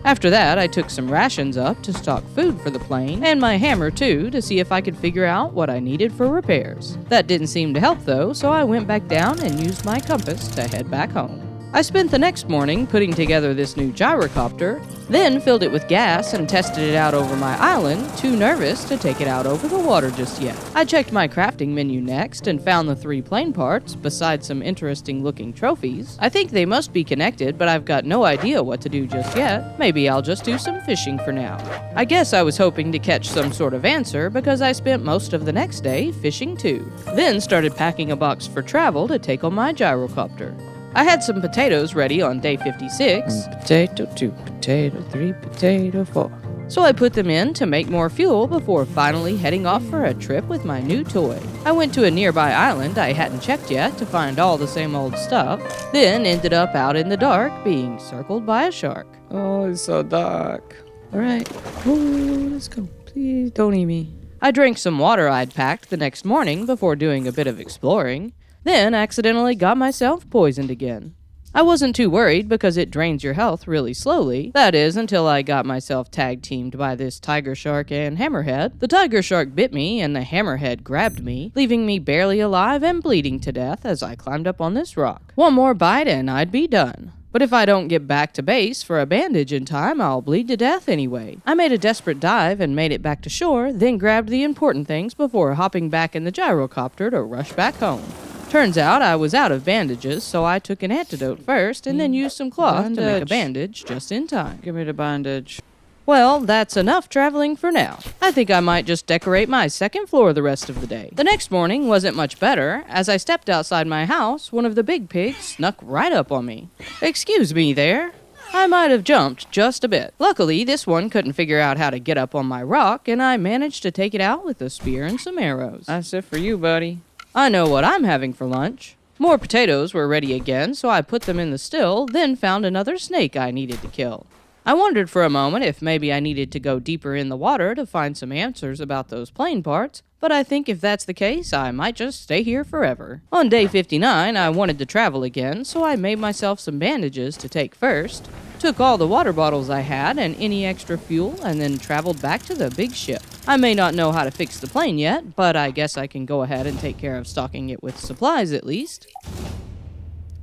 After that, I took some rations up to stock food for the plane, and my hammer too, to see if I could figure out what I needed for repairs. That didn't seem to help though, so I went back down and used my compass to head back home. I spent the next morning putting together this new gyrocopter, then filled it with gas and tested it out over my island, too nervous to take it out over the water just yet. I checked my crafting menu next and found the 3 plane parts, besides some interesting looking trophies. I think they must be connected, but I've got no idea what to do just yet. Maybe I'll just do some fishing for now. I guess I was hoping to catch some sort of answer because I spent most of the next day fishing too. Then started packing a box for travel to take on my gyrocopter. I had some potatoes ready on day 56. 1 potato, 2 potato, 3 potato, 4. So I put them in to make more fuel before finally heading off for a trip with my new toy. I went to a nearby island I hadn't checked yet to find all the same old stuff, then ended up out in the dark being circled by a shark. Oh, it's so dark. Alright, let's go. Please don't eat me. I drank some water I'd packed the next morning before doing a bit of exploring. Then accidentally got myself poisoned again. I wasn't too worried because it drains your health really slowly. That is, until I got myself tag-teamed by this tiger shark and hammerhead. The tiger shark bit me and the hammerhead grabbed me, leaving me barely alive and bleeding to death as I climbed up on this rock. One more bite and I'd be done. But if I don't get back to base for a bandage in time, I'll bleed to death anyway. I made a desperate dive and made it back to shore, then grabbed the important things before hopping back in the gyrocopter to rush back home. Turns out I was out of bandages, so I took an antidote first and then used some cloth to make a bandage just in time. Give me the bandage. Well, that's enough traveling for now. I think I might just decorate my second floor the rest of the day. The next morning wasn't much better. As I stepped outside my house, one of the big pigs snuck right up on me. Excuse me there. I might have jumped just a bit. Luckily, this one couldn't figure out how to get up on my rock, and I managed to take it out with a spear and some arrows. That's it for you, buddy. I know what I'm having for lunch. More potatoes were ready again, so I put them in the still, then found another snake I needed to kill. I wondered for a moment if maybe I needed to go deeper in the water to find some answers about those plane parts, but I think if that's the case, I might just stay here forever. On day 59, I wanted to travel again, so I made myself some bandages to take first, took all the water bottles I had and any extra fuel, and then traveled back to the big ship. I may not know how to fix the plane yet, but I guess I can go ahead and take care of stocking it with supplies at least.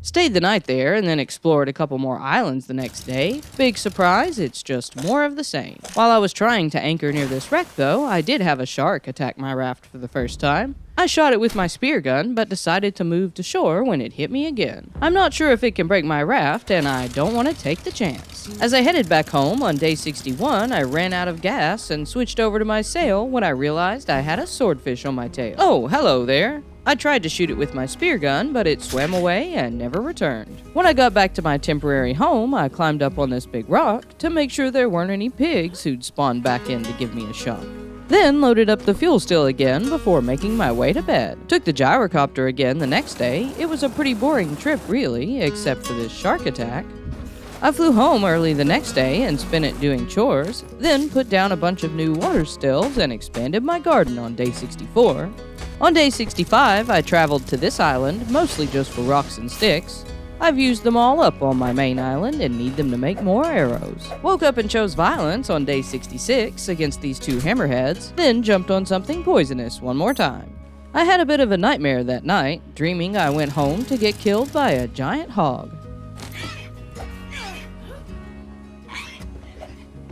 Stayed the night there and then explored a couple more islands the next day. Big surprise, it's just more of the same. While I was trying to anchor near this wreck though, I did have a shark attack my raft for the first time. I shot it with my spear gun, but decided to move to shore when it hit me again. I'm not sure if it can break my raft, and I don't want to take the chance. As I headed back home on day 61, I ran out of gas and switched over to my sail when I realized I had a swordfish on my tail. Oh, hello there. I tried to shoot it with my spear gun, but it swam away and never returned. When I got back to my temporary home, I climbed up on this big rock to make sure there weren't any pigs who'd spawned back in to give me a shot. Then loaded up the fuel still again before making my way to bed. Took the gyrocopter again the next day. It was a pretty boring trip really, except for this shark attack. I flew home early the next day and spent it doing chores, then put down a bunch of new water stills and expanded my garden on day 64. On day 65, I traveled to this island, mostly just for rocks and sticks. I've used them all up on my main island and need them to make more arrows. Woke up and chose violence on day 66 against these two hammerheads, then jumped on something poisonous one more time. I had a bit of a nightmare that night, dreaming I went home to get killed by a giant hog.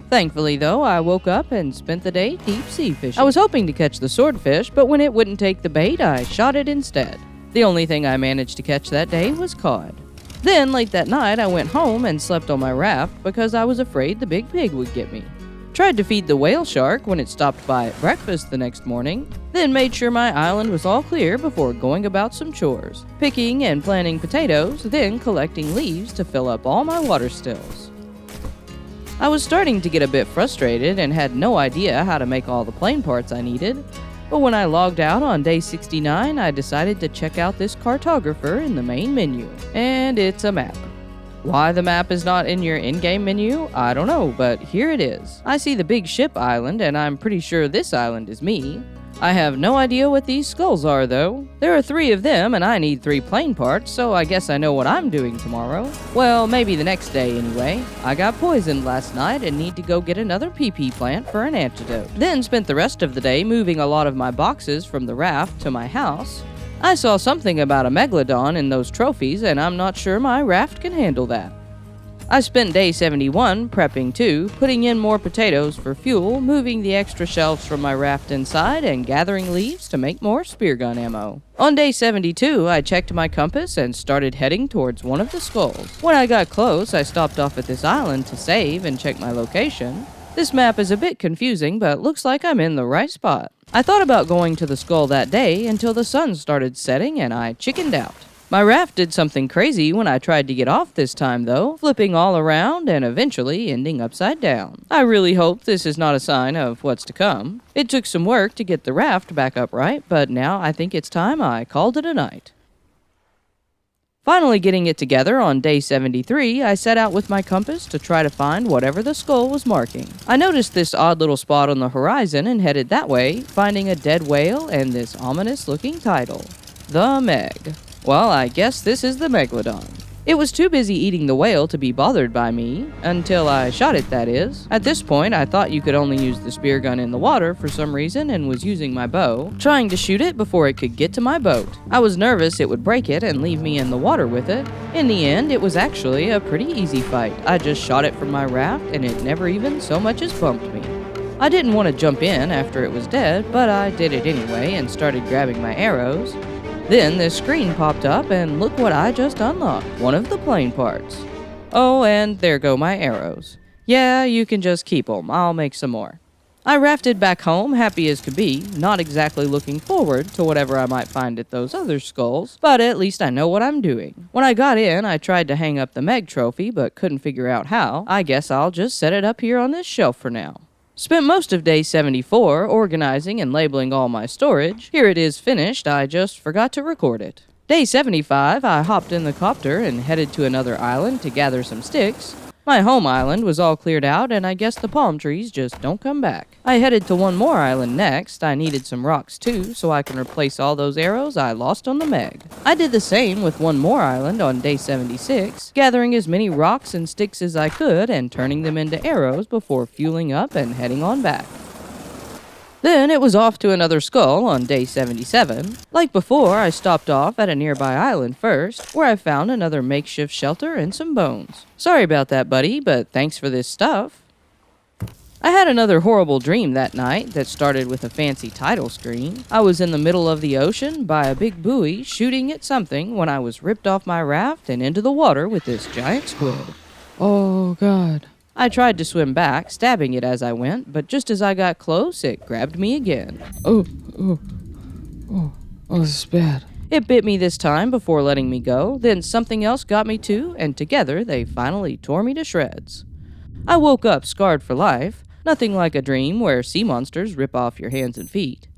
Thankfully, though, I woke up and spent the day deep-sea fishing. I was hoping to catch the swordfish, but when it wouldn't take the bait, I shot it instead. The only thing I managed to catch that day was cod. Then, late that night, I went home and slept on my raft because I was afraid the big pig would get me. Tried to feed the whale shark when it stopped by at breakfast the next morning, then made sure my island was all clear before going about some chores, picking and planting potatoes, then collecting leaves to fill up all my water stills. I was starting to get a bit frustrated and had no idea how to make all the plane parts I needed, but when I logged out on day 69, I decided to check out this cartographer in the main menu, and it's a map. Why the map is not in your in-game menu, I don't know, but here it is. I see the big ship island, and I'm pretty sure this island is me. I have no idea what these skulls are, though. There are 3 of them, and I need 3 plane parts, so I guess I know what I'm doing tomorrow. Well, maybe the next day anyway. I got poisoned last night and need to go get another PP plant for an antidote. Then spent the rest of the day moving a lot of my boxes from the raft to my house. I saw something about a megalodon in those trophies, and I'm not sure my raft can handle that. I spent day 71 prepping too, putting in more potatoes for fuel, moving the extra shelves from my raft inside, and gathering leaves to make more spear gun ammo. On day 72, I checked my compass and started heading towards one of the skulls. When I got close, I stopped off at this island to save and check my location. This map is a bit confusing, but looks like I'm in the right spot. I thought about going to the skull that day until the sun started setting and I chickened out. My raft did something crazy when I tried to get off this time though, flipping all around and eventually ending upside down. I really hope this is not a sign of what's to come. It took some work to get the raft back upright, but now I think it's time I called it a night. Finally getting it together on day 73, I set out with my compass to try to find whatever the skull was marking. I noticed this odd little spot on the horizon and headed that way, finding a dead whale and this ominous looking title, The Meg. Well, I guess this is the megalodon. It was too busy eating the whale to be bothered by me, until I shot it, that is. At this point, I thought you could only use the spear gun in the water for some reason and was using my bow, trying to shoot it before it could get to my boat. I was nervous it would break it and leave me in the water with it. In the end, it was actually a pretty easy fight. I just shot it from my raft and it never even so much as bumped me. I didn't want to jump in after it was dead, but I did it anyway and started grabbing my arrows. Then this screen popped up and look what I just unlocked, one of the plane parts. Oh, and there go my arrows. Yeah, you can just keep them, I'll make some more. I rafted back home happy as could be, not exactly looking forward to whatever I might find at those other skulls, but at least I know what I'm doing. When I got in, I tried to hang up the Meg trophy, but couldn't figure out how. I guess I'll just set it up here on this shelf for now. Spent most of day 74 organizing and labeling all my storage. Here it is finished, I just forgot to record it. Day 75, I hopped in the copter and headed to another island to gather some sticks. My home island was all cleared out and I guess the palm trees just don't come back. I headed to one more island next. I needed some rocks too so I can replace all those arrows I lost on the Meg. I did the same with one more island on day 76, gathering as many rocks and sticks as I could and turning them into arrows before fueling up and heading on back. Then it was off to another skull on day 77. Like before, I stopped off at a nearby island first, where I found another makeshift shelter and some bones. Sorry about that, buddy, but thanks for this stuff. I had another horrible dream that night that started with a fancy title screen. I was in the middle of the ocean by a big buoy shooting at something when I was ripped off my raft and into the water with this giant squid. Oh, God. I tried to swim back, stabbing it as I went, but just as I got close, it grabbed me again. Oh, this is bad. It bit me this time before letting me go, then something else got me too, and together they finally tore me to shreds. I woke up scarred for life, nothing like a dream where sea monsters rip off your hands and feet.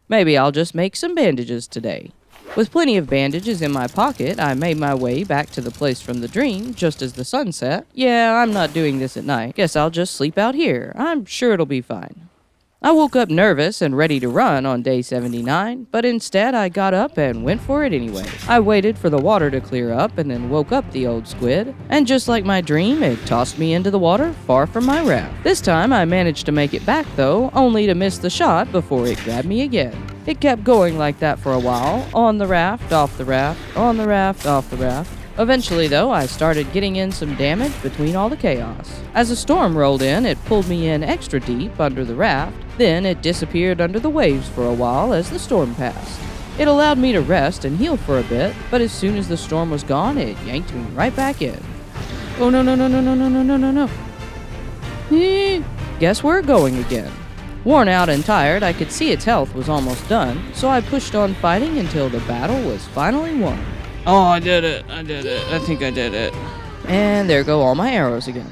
Maybe I'll just make some bandages today. With plenty of bandages in my pocket, I made my way back to the place from the dream just as the sun set. Yeah, I'm not doing this at night. Guess I'll just sleep out here. I'm sure it'll be fine. I woke up nervous and ready to run on day 79, but instead I got up and went for it anyway. I waited for the water to clear up and then woke up the old squid, and just like my dream, it tossed me into the water far from my raft. This time I managed to make it back though, only to miss the shot before it grabbed me again. It kept going like that for a while, on the raft, off the raft, on the raft, off the raft. Eventually, though, I started getting in some damage between all the chaos. As a storm rolled in, it pulled me in extra deep under the raft, then it disappeared under the waves for a while as the storm passed. It allowed me to rest and heal for a bit, but as soon as the storm was gone, it yanked me right back in. Oh no. Guess we're going again. Worn out and tired, I could see its health was almost done, so I pushed on fighting until the battle was finally won. Oh, I did it. I think I did it. And there go all my arrows again.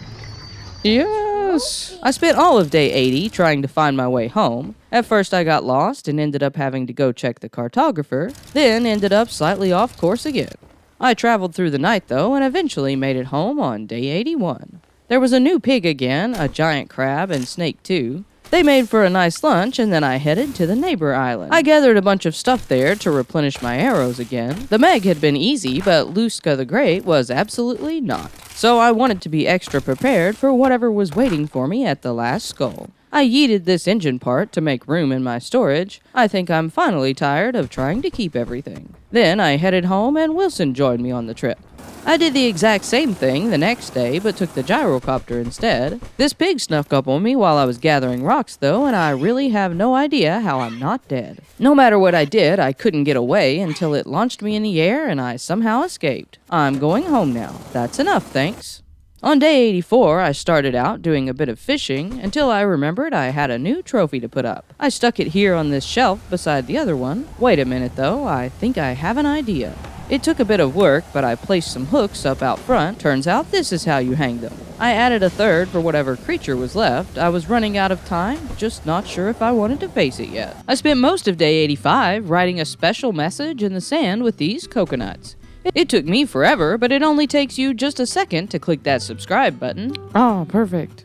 Yes! I spent all of day 80 trying to find my way home. At first I got lost and ended up having to go check the cartographer, then ended up slightly off course again. I traveled through the night though and eventually made it home on day 81. There was a new pig again, a giant crab, and snake too. They made for a nice lunch, and then I headed to the neighbor island. I gathered a bunch of stuff there to replenish my arrows again. The Meg had been easy, but Luska the Great was absolutely not. So I wanted to be extra prepared for whatever was waiting for me at the last skull. I yeeted this engine part to make room in my storage. I think I'm finally tired of trying to keep everything. Then I headed home and Wilson joined me on the trip. I did the exact same thing the next day, but took the gyrocopter instead. This pig snuck up on me while I was gathering rocks though, and I really have no idea how I'm not dead. No matter what I did, I couldn't get away until it launched me in the air and I somehow escaped. I'm going home now. That's enough, thanks. On day 84, I started out doing a bit of fishing until I remembered I had a new trophy to put up. I stuck it here on this shelf beside the other one. Wait a minute though, I think I have an idea. It took a bit of work, but I placed some hooks up out front. Turns out this is how you hang them. I added a third for whatever creature was left. I was running out of time, just not sure if I wanted to face it yet. I spent most of day 85 writing a special message in the sand with these coconuts. It took me forever, but it only takes you just a second to click that subscribe button. Oh, perfect.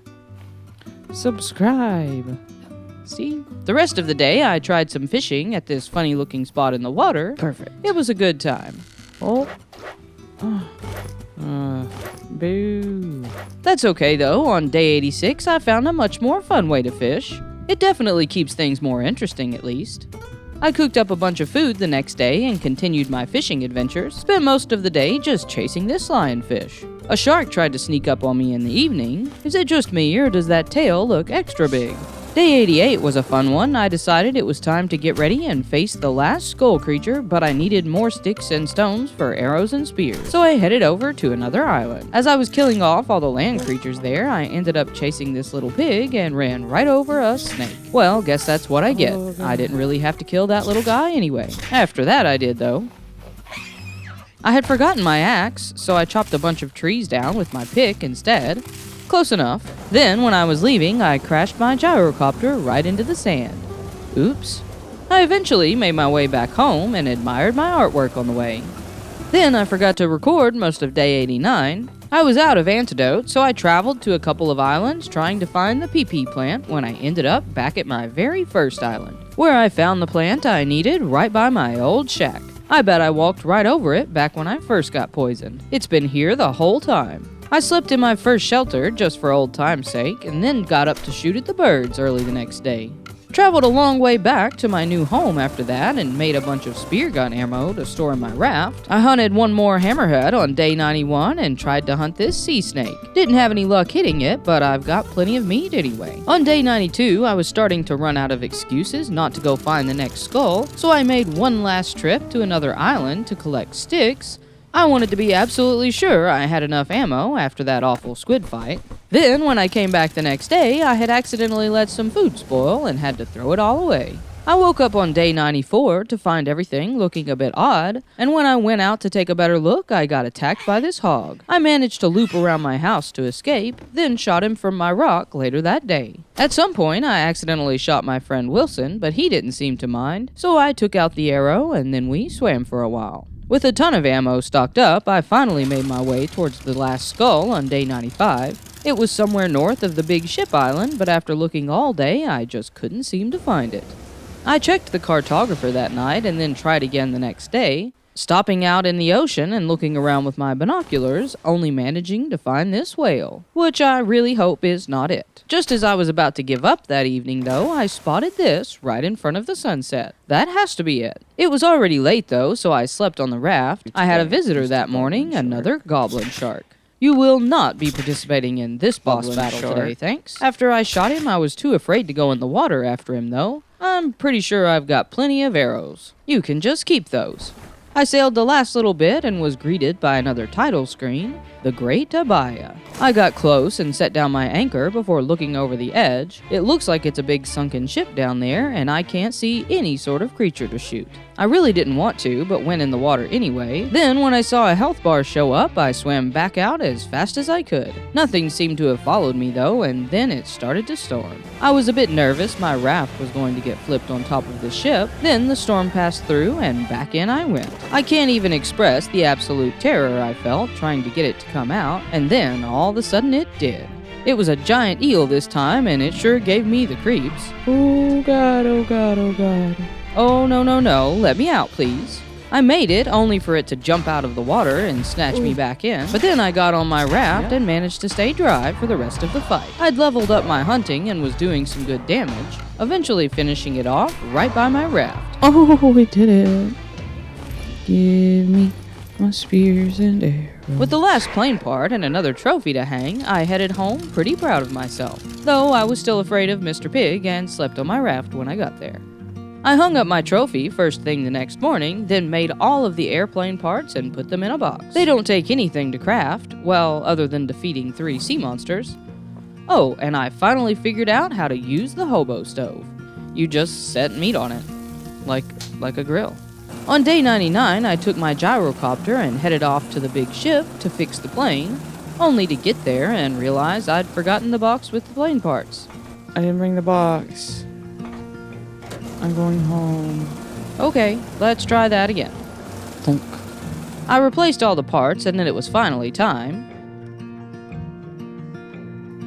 Subscribe. See? The rest of the day, I tried some fishing at this funny-looking spot in the water. Perfect. It was a good time. Oh. Boo. That's okay, though. On day 86, I found a much more fun way to fish. It definitely keeps things more interesting, at least. I cooked up a bunch of food the next day and continued my fishing adventures. Spent most of the day just chasing this lionfish. A shark tried to sneak up on me in the evening. Is it just me, or does that tail look extra big? Day 88 was a fun one. I decided it was time to get ready and face the last skull creature, but I needed more sticks and stones for arrows and spears, so I headed over to another island. As I was killing off all the land creatures there, I ended up chasing this little pig and ran right over a snake. Well, guess that's what I get. I didn't really have to kill that little guy anyway. After that I did, though. I had forgotten my axe, so I chopped a bunch of trees down with my pick instead. Close enough. Then, when I was leaving, I crashed my gyrocopter right into the sand. Oops. I eventually made my way back home and admired my artwork on the way. Then I forgot to record most of day 89. I was out of antidote, so I traveled to a couple of islands trying to find the PP plant when I ended up back at my very first island, where I found the plant I needed right by my old shack. I bet I walked right over it back when I first got poisoned. It's been here the whole time. I slept in my first shelter just for old time's sake, and then got up to shoot at the birds early the next day. Traveled a long way back to my new home after that and made a bunch of spear gun ammo to store in my raft. I hunted one more hammerhead on day 91 and tried to hunt this sea snake. Didn't have any luck hitting it, but I've got plenty of meat anyway. On day 92, I was starting to run out of excuses not to go find the next skull, so I made one last trip to another island to collect sticks. I wanted to be absolutely sure I had enough ammo after that awful squid fight. Then, when I came back the next day, I had accidentally let some food spoil and had to throw it all away. I woke up on day 94 to find everything looking a bit odd, and when I went out to take a better look, I got attacked by this hog. I managed to loop around my house to escape, then shot him from my rock later that day. At some point, I accidentally shot my friend Wilson, but he didn't seem to mind, so I took out the arrow and then we swam for a while. With a ton of ammo stocked up, I finally made my way towards the last skull on day 95. It was somewhere north of the Big Ship Island, but after looking all day, I just couldn't seem to find it. I checked the cartographer that night and then tried again the next day, stopping out in the ocean and looking around with my binoculars, only managing to find this whale, which I really hope is not it. Just as I was about to give up that evening, though, I spotted this right in front of the sunset. That has to be it. It was already late, though, so I slept on the raft. I had a visitor that morning, another goblin shark. You will not be participating in this boss battle today, thanks. After I shot him, I was too afraid to go in the water after him, though. I'm pretty sure I've got plenty of arrows. You can just keep those. I sailed the last little bit and was greeted by another title screen, The Great Abaya. I got close and set down my anchor before looking over the edge. It looks like it's a big sunken ship down there, and I can't see any sort of creature to shoot. I really didn't want to, but went in the water anyway. Then, when I saw a health bar show up, I swam back out as fast as I could. Nothing seemed to have followed me though, and then it started to storm. I was a bit nervous my raft was going to get flipped on top of the ship. Then the storm passed through, and back in I went. I can't even express the absolute terror I felt trying to get it to come out, and then all of a sudden it did. It was a giant eel this time, and it sure gave me the creeps. Oh god, oh god, oh god. Oh, no, let me out, please. I made it, only for it to jump out of the water and snatch me back in, but then I got on my raft and managed to stay dry for the rest of the fight. I'd leveled up my hunting and was doing some good damage, eventually finishing it off right by my raft. Oh, we did it. Give me my spears and arrows. With the last plane part and another trophy to hang, I headed home pretty proud of myself, though I was still afraid of Mr. Pig and slept on my raft when I got there. I hung up my trophy first thing the next morning, then made all of the airplane parts and put them in a box. They don't take anything to craft, well, other than defeating 3 sea monsters. Oh, and I finally figured out how to use the hobo stove. You just set meat on it, like a grill. On day 99, I took my gyrocopter and headed off to the big ship to fix the plane, only to get there and realize I'd forgotten the box with the plane parts. I didn't bring the box. I'm going home. Okay, let's try that again. Thunk. I replaced all the parts, and then it was finally time.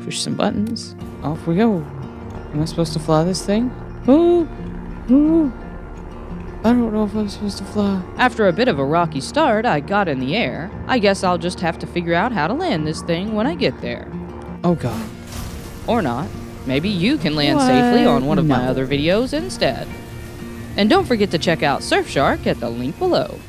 Push some buttons. Off we go. Am I supposed to fly this thing? Ooh. Ooh. I don't know if I'm supposed to fly. After a bit of a rocky start, I got in the air. I guess I'll just have to figure out how to land this thing when I get there. Oh god. Or not. Maybe you can land safely on one of my other videos instead. And don't forget to check out Surfshark at the link below.